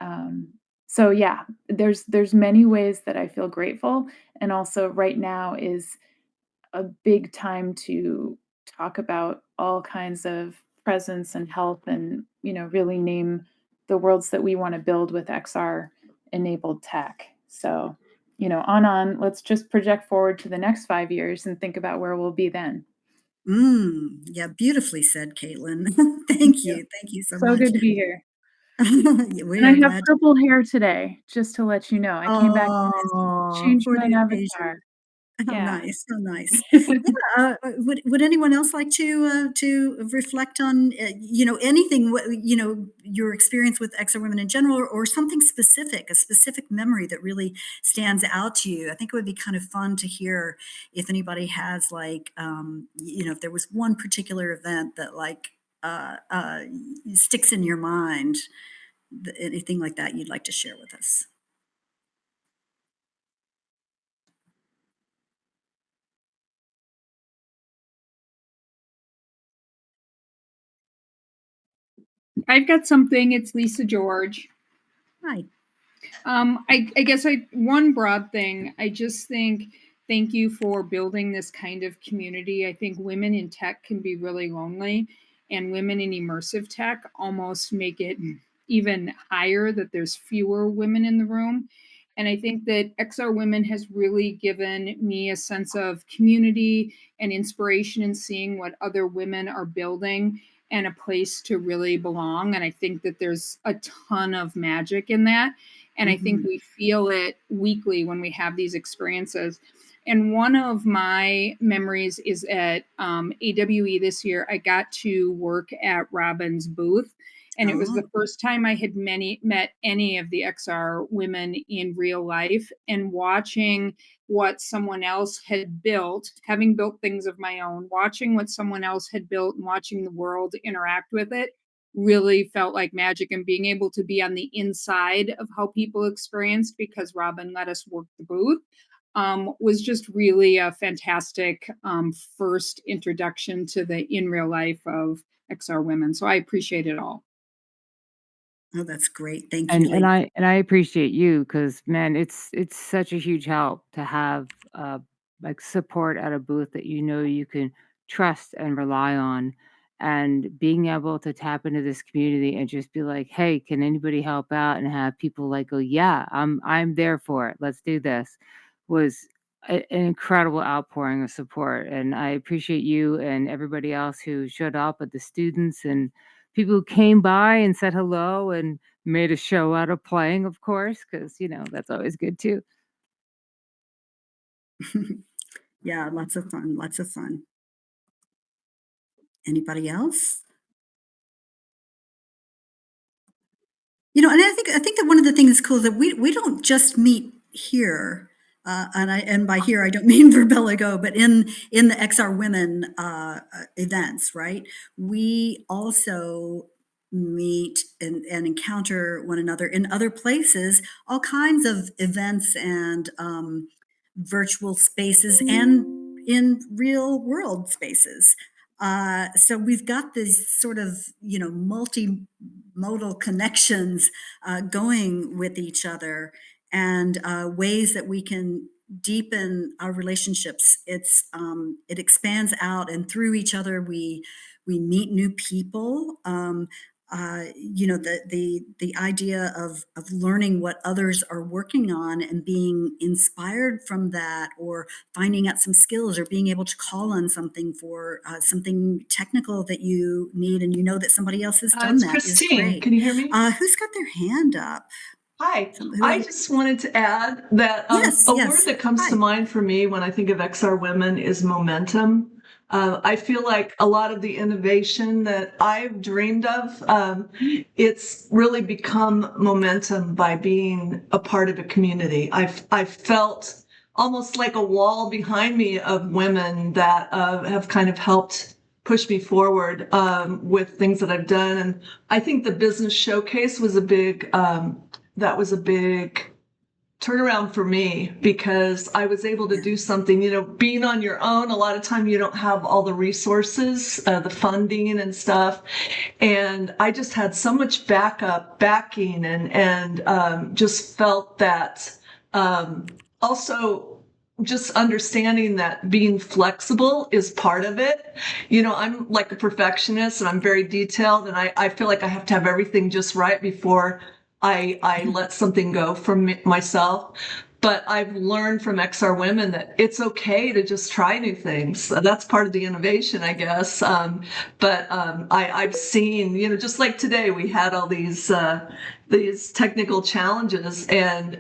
um, so yeah, there's many ways that I feel grateful, and also right now is a big time to talk about all kinds of presence and health, and really name the worlds that we want to build with XR enabled tech. So on, let's just project forward to the next 5 years and think about where we'll be then. Yeah, beautifully said, Caitlin. Thank Thank you. you. Thank you so So much. good to be here. Yeah, And we I are have glad. purple hair today, just to let you know. I came back in and Oh, changed for my the occasion. avatar. How Yeah. nice, how nice. Yeah, would anyone else like to reflect on, anything, your experience with XR Women in general, or something specific, a specific memory that really stands out to you? I think it would be kind of fun to hear if anybody has like, if there was one particular event that like sticks in your mind, anything like that you'd like to share with us. I've got something. It's Lisa George. Hi. I guess one broad thing. I just think thank you for building this kind of community. I think women in tech can be really lonely, and women in immersive tech almost make it even higher that there's fewer women in the room. And I think that XR Women has really given me a sense of community and inspiration in seeing what other women are building and a place to really belong. And I think that there's a ton of magic in that. And I think we feel it weekly when we have these experiences. And one of my memories is at AWE this year. I got to work at Robin's booth, and it was Oh, the first time I had met any of the XR women in real life, and watching what someone else had built, having built things of my own, watching what someone else had built and watching the world interact with it really felt like magic, and being able to be on the inside of how people experienced because Robin let us work the booth was just really a fantastic first introduction to the in real life of XR women. So I appreciate it all. oh, that's great. Thank you, And Lee. I appreciate you because man, it's such a huge help to have, like, support at a booth that you know you can trust and rely on, and being able to tap into this community and just be like, "Hey, can anybody help out?" And have people like go, "Yeah, I'm there for it. Let's do this," was an incredible outpouring of support, and I appreciate you and everybody else who showed up, at the students and people who came by and said hello and made a show out of playing, of course, because that's always good too. Yeah, lots of fun, lots of fun. Anybody else? And I think that one of the things that's cool is that we don't just meet here, and by here I don't mean Verbella Go, but in the XR Women events, right? We also meet and encounter one another in other places, all kinds of events and virtual spaces and in real world spaces. So we've got these sort of multimodal connections going with each other, and ways that we can deepen our relationships. It expands out, and through each other we meet new people. The idea of learning what others are working on and being inspired from that, or finding out some skills, or being able to call on something for something technical that you need, and that somebody else has done It's that, is Christine. great. Can you hear me? Who's got their hand up? Hi. I Whoever. just wanted to add that Yes, a word yes. that comes to Hi. mind for me when I think of XR Women is momentum. I feel like a lot of the innovation that I've dreamed of, it's really become momentum by being a part of a community. I've felt almost like a wall behind me of women that have kind of helped push me forward with things that I've done. And I think the business showcase was a big turnaround for me, because I was able to do something, being on your own. A lot of time you don't have all the resources, the funding and stuff. And I just had so much backing, and just felt that, also just understanding that being flexible is part of it. I'm like a perfectionist, and I'm very detailed, and I feel like I have to have everything just right before I let something go from myself. but I've learned from XR Women that it's okay to just try new things. That's part of the innovation, I guess. I've seen, just like today, we had all these technical challenges, and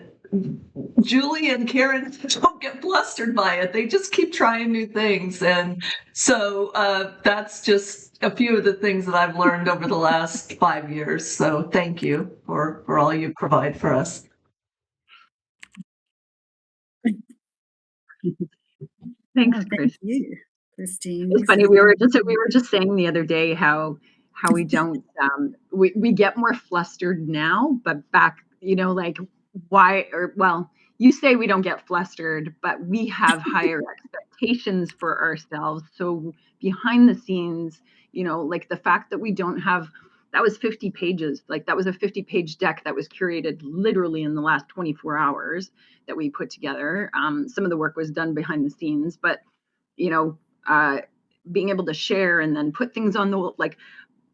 Julie and Karen don't get flustered by it. They just keep trying new things. And so that's just a few of the things that I've learned over the last 5 years. So thank you for all you provide for us. Thanks, Oh, thank Chris. you, Christine. It's These are funny, the we were just saying the other day how we don't we get more flustered now, but back, like why or well, you say we don't get flustered, but we have higher expectations for ourselves. So behind the scenes, like the fact that we don't have that was 50 pages, like that was a 50-page deck that was curated literally in the last 24 hours that we put together. Some of the work was done behind the scenes, but you know, uh, being able to share and then put things on the like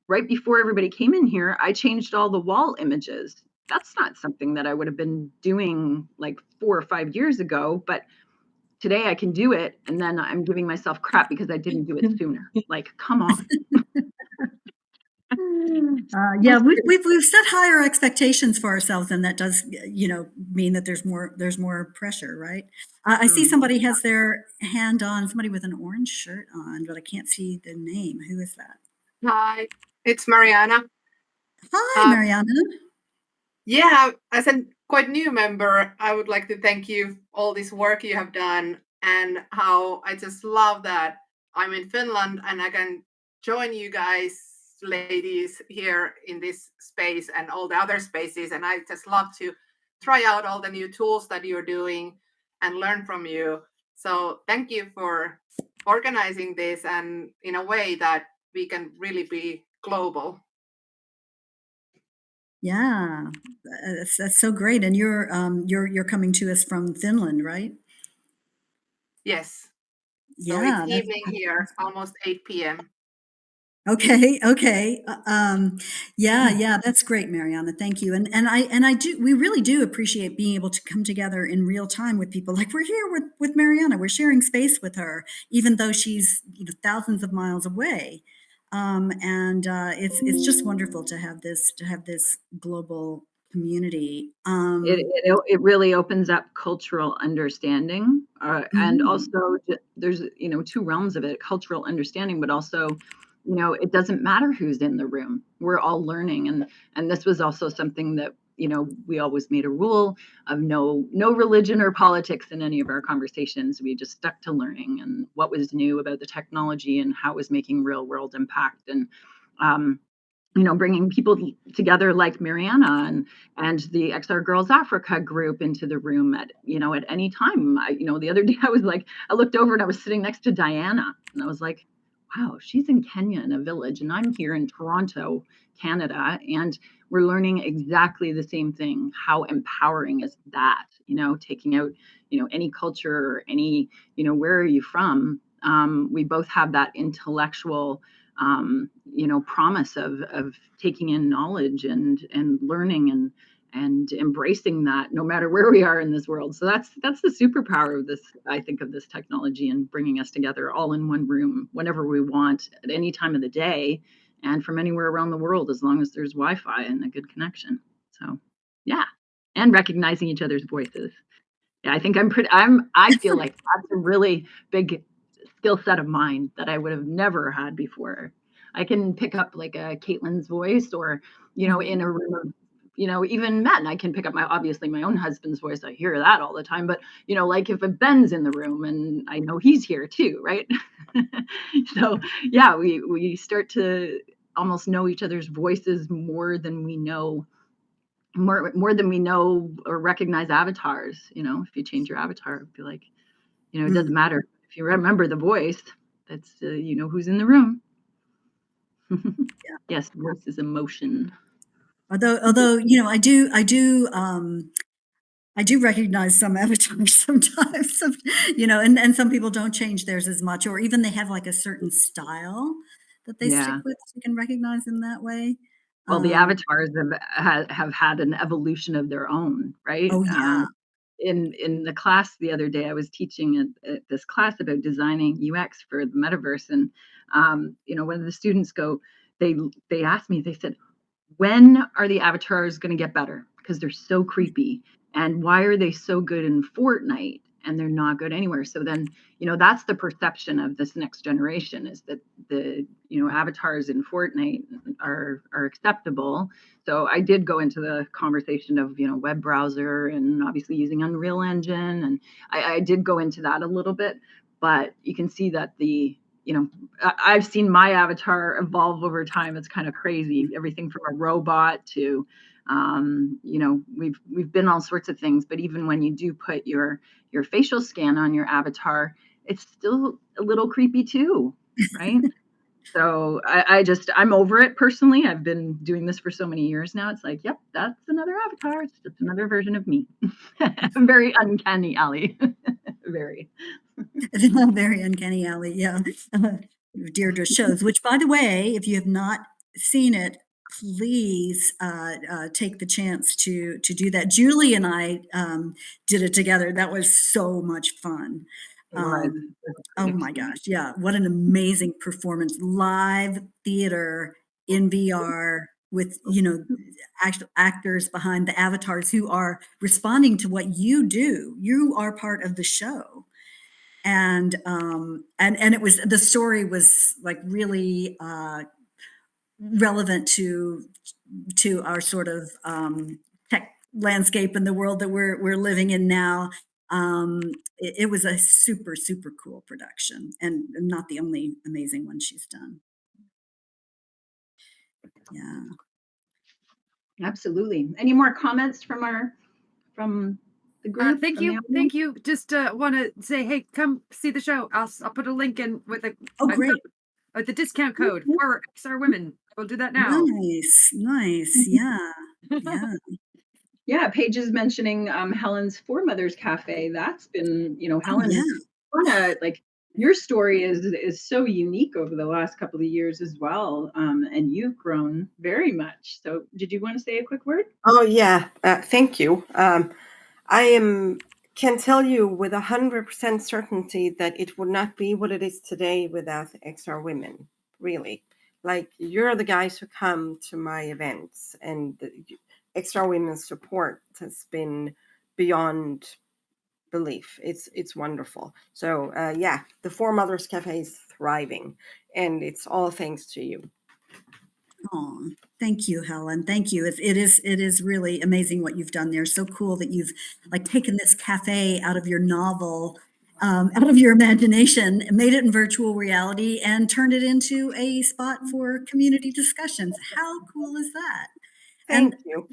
right before everybody came in here, I changed all the wall images. That's not something that I would have been doing like 4 or 5 years ago, but today I can do it. And then I'm giving myself crap because I didn't do it sooner. Like, come on. Yeah, we've set higher expectations for ourselves, and that does, mean that there's more pressure, right? I see somebody has their hand on, somebody with an orange shirt on, but I can't see the name. Who is that? Hi, it's Mariana. Hi, Uh, Mariana. yeah, as a quite new member, I would like to thank you all this work you have done and how I just love that I'm in Finland and I can join you guys, ladies, here in this space and all the other spaces. And I just love to try out all the new tools that you're doing and learn from you. So thank you for organizing this and in a way that we can really be global. Yeah, that's so great. And you're coming to us from Finland, right? Yes. So it's Yeah, evening that's here, awesome. almost 8 p.m. Okay, okay. Yeah, that's great, Mariana. Thank you. And I do, we really do appreciate being able to come together in real time with people. Like we're here with Mariana. We're sharing space with her, even though she's thousands of miles away. And it's just wonderful to have this global community. It really opens up cultural understanding, and Mhm. also there's two realms of it: cultural understanding, but also it doesn't matter who's in the room. We're all learning, and this was also something that we always made a rule of no religion or politics in any of our conversations. We just stuck to learning and what was new about the technology and how it was making real world impact. And um, bringing people together like Mariana and the XR Girls Africa group into the room at any time. The other day I looked over and I was sitting next to Diana and I was like, wow, she's in Kenya in a village and I'm here in Toronto, Canada, and we're learning exactly the same thing. How empowering is that? Taking out, any culture or any, where are you from? We both have that intellectual promise of taking in knowledge and learning and embracing that no matter where we are in this world. So that's the superpower of this, I think, of this technology and bringing us together all in one room whenever we want at any time of the day and from anywhere around the world as long as there's Wi-Fi and a good connection. So yeah, and recognizing each other's voices. Yeah, I think I feel like that's a really big skill set of mine that I would have never had before. I can pick up like a Caitlin's voice or, in a room of, even men, I can pick up obviously my own husband's voice. I hear that all the time, but like if a Ben's in the room and I know he's here too, right? So yeah, we start to almost know each other's voices more than we know or recognize avatars. If you change your avatar, it'd be like, it doesn't Mm. matter if you remember the voice. That's who's in the room. Yes, voice is emotion. Although I do recognize some avatars sometimes, and some people don't change theirs as much, or even they have like a certain style that they stick Yeah. with, so you can recognize in that way. Well, the Um, avatars have had an evolution of their own, right? oh yeah, in the class the other day, I was teaching this class about designing UX for the metaverse, and when the students they asked me, they said, when are the avatars going to get better? Because they're so creepy. And why are they so good in Fortnite and they're not good anywhere? So then, that's the perception of this next generation, is that the, avatars in Fortnite are acceptable. So I did go into the conversation of, web browser and obviously using Unreal Engine. And I did go into that a little bit, but you can see that I've seen my avatar evolve over time. It's kind of crazy. Everything from a robot to, we've been all sorts of things. But even when you do put your facial scan on your avatar, it's still a little creepy too, right? So I'm over it personally. I've been doing this for so many years now. It's like, yep, that's another avatar. It's just another version of me. Very uncanny alley. Very. Very uncanny alley, yeah. Deirdre shows, which, by the way, if you have not seen it, please take the chance to do that. Julie and I did it together. That was so much fun. It was. Oh my gosh, yeah, what an amazing performance. Live theater in VR with, actors behind the avatars who are responding to what you do. You are part of the show. And it was, the story was like really relevant to our sort of tech landscape and the world that we're living in now. It was a super, super cool production, and not the only amazing one she's done. Yeah. Absolutely. Any more comments from the group? Thank you. Thank you. Just want to say, hey, come see the show. I'll put a link in with Great. The discount code for XR Women. We'll do that now. Nice. Yeah. Yeah. Yeah, Paige is mentioning Helen's Four Mothers Cafe. That's been, Helen, like your story is so unique over the last couple of years as well, and you've grown very much. So, did you want to say a quick word? Oh yeah, thank you. Can tell you with 100% certainty that it would not be what it is today without XR Women. Really, like, you're the guys who come to my events, and XR Women's support has been beyond belief. It's wonderful. So yeah, the Four Mothers Cafe is thriving, and it's all thanks to you. Oh, thank you, Helen. Thank you. It is really amazing what you've done there. So cool that you've like taken this cafe out of your novel, out of your imagination, made it in virtual reality, and turned it into a spot for community discussions. How cool is that? Thank you.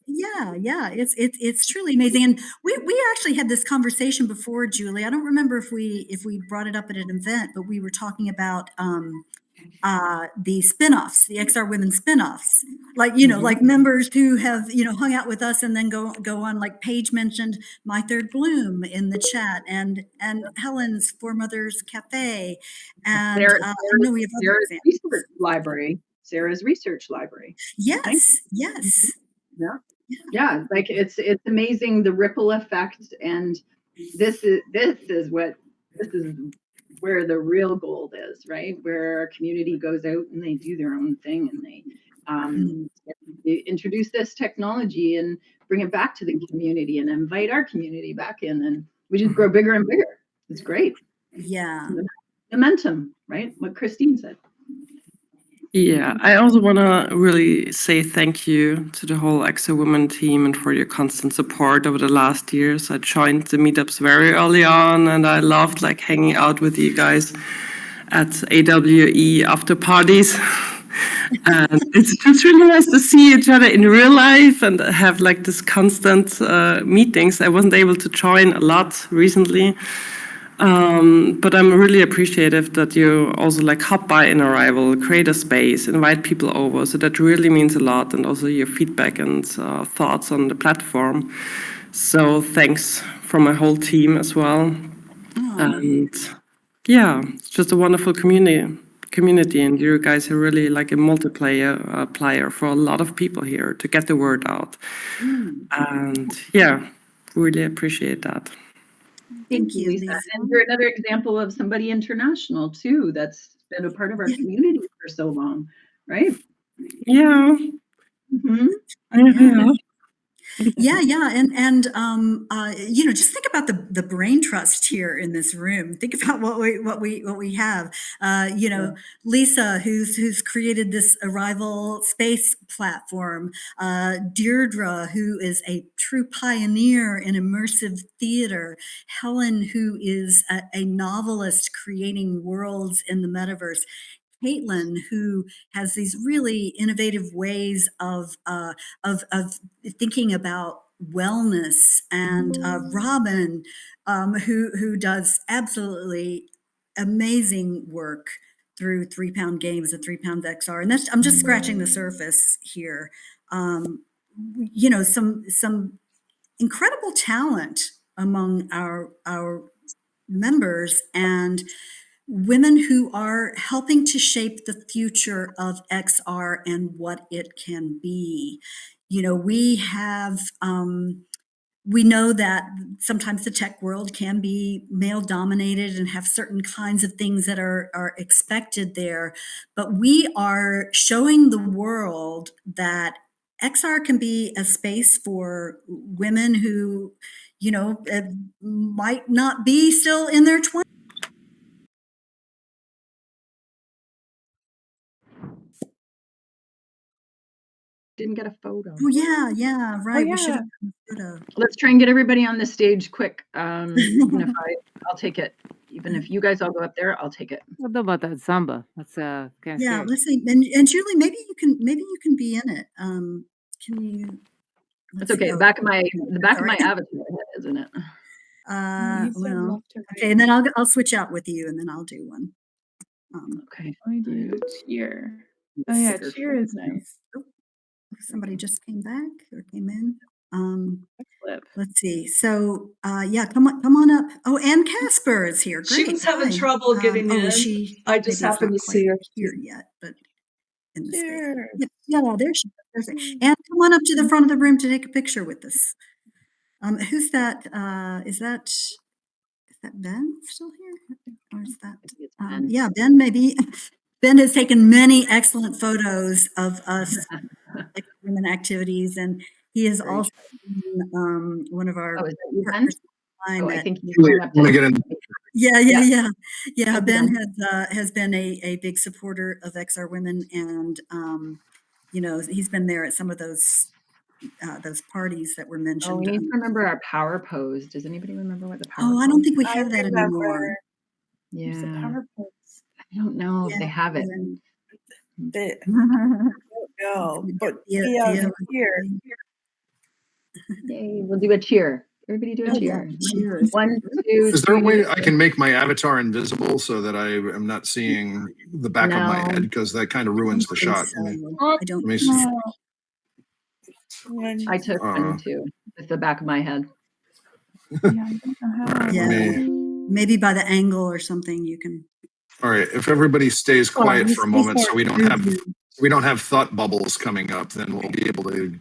Yeah, it's truly amazing. And we actually had this conversation before, Julie. I don't remember if we brought it up at an event, but we were talking about the spinoffs, the XR Women spinoffs, like, like members who have, hung out with us and then go on, like Paige mentioned My Third Bloom in the chat, and Helen's Four Mothers Cafe, and I know we have other Sarah's research library. Sarah's research library. Yes. Yeah, like it's amazing, the ripple effect, and this is where the real gold is, right? Where our community goes out and they do their own thing, and they introduce this technology and bring it back to the community and invite our community back in, and we just grow bigger and bigger. It's great. Yeah. Momentum, right? What Christine said. Yeah, I also want to really say thank you to the whole XO Women team and for your constant support over the last years. I joined the meetups very early on, and I loved like hanging out with you guys at AWE after parties. And it's just really nice to see each other in real life and have like this constant meetings. I wasn't able to join a lot recently. But I'm really appreciative that you also like hop by in Arrival, create a space, invite people over. So that really means a lot, and also your feedback and thoughts on the platform. So thanks from my whole team as well. And yeah, it's just a wonderful community, and you guys are really like a multiplayer player for a lot of people here to get the word out. And yeah, really appreciate that. Thank you, Lisa. And you're another example of somebody international too that's been a part of our community for so long, right? Yeah. Mhm. Yeah. Yeah, and just think about the brain trust here in this room. Think about what we have. Lisa, who's created this Arrival space platform. Deirdre, who is a true pioneer in immersive theater. Helen, who is a novelist creating worlds in the metaverse. Caitlin, who has these really innovative ways of thinking about wellness, and Robin, who does absolutely amazing work through 3 Pound Games and 3 Pound XR, and I'm just scratching the surface here. Some incredible talent among our members, and women who are helping to shape the future of XR and what it can be. We know that sometimes the tech world can be male dominated and have certain kinds of things that are expected there. But we are showing the world that XR can be a space for women who, might not be still in their 20s. Didn't get a photo. Oh, yeah, right. We should yeah. have gotten a photo. Let's try and get everybody on the stage quick. Even if I'll take it. Even if you guys all go up there, I'll take it. What about that samba? That's kind of Yeah, serious. let's see. And Julie, maybe you can be in it. Can you? It's okay. The back of my avatar head, isn't it? Well, okay, and then I'll switch out with you, and then I'll do one. Okay. Let me do cheer. Oh yeah, cheer is nice. Oh, somebody just came back or came in. Flip. Let's see. So, yeah, come on up. Oh, and Casper is here. Great. She was having Hi. trouble getting in. I just maybe happened not to quite see her. here yet, but in the space. Cheer. Yeah, there she is. And come on up to the front of the room to take a picture with us. Who's that? Is that Ben still here? Or is that? Yeah, Ben, maybe. Ben has taken many excellent photos of us like women activities, and he is also one of our is that you, Ben? partners. I think he's Julie, going up want to to get in? Yeah. Ben Ben. has been a big supporter of XR Women, and he's been there at some of those parties that were mentioned. Oh, we need to remember our power pose. Does anybody remember what the power pose? Oh, I don't think we have that anymore. There's a Yeah. power pose. I don't know if they have it. I don't know, but here. Yay, we'll do a cheer. Everybody do a cheer. Cheers. 1, 2, Is there a way 3. I can make my avatar invisible so that I am not seeing the back of my head? Because that kind of ruins the shot. I don't think so. I took one too with the back of my head. Yeah, I don't know how. Yeah, maybe by the angle or something you can. All right, if everybody stays quiet for a moment, so we don't have thought bubbles coming up, then we'll be able to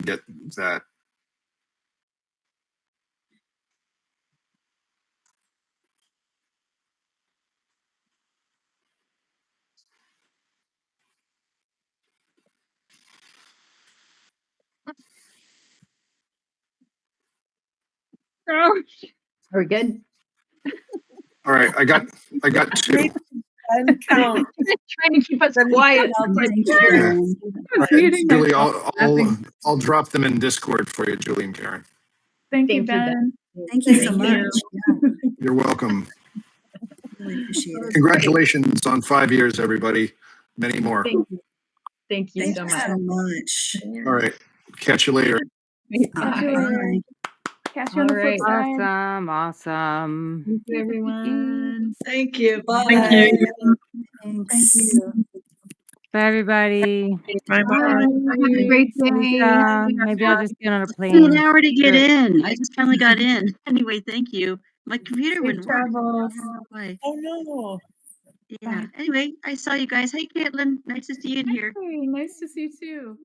get that. Are we good? All right, I got 2. Trying to keep us quiet. Yeah. All right, Julie, I'll drop them in Discord for you, Julie and Karen. Thank you, Ben. Thank you so much. Yeah, You're welcome. really appreciate it. Congratulations on 5 years, everybody. Many more. Thank you so much. All right, catch you later. Bye. Catch you on the flip side. Awesome. Thank you, everyone. Thank you. Bye. Thank you. Thanks. Thank you. Bye, everybody. Bye bye. Have a great day. Maybe I'll just get on a Took plane. me an hour to get in. I just finally got in. Anyway, thank you. My computer Safe wouldn't work. travels. Why? Oh no. Yeah. Anyway, I saw you guys. Hey, Caitlin. Nice to see you in here. Hey, nice to see you too.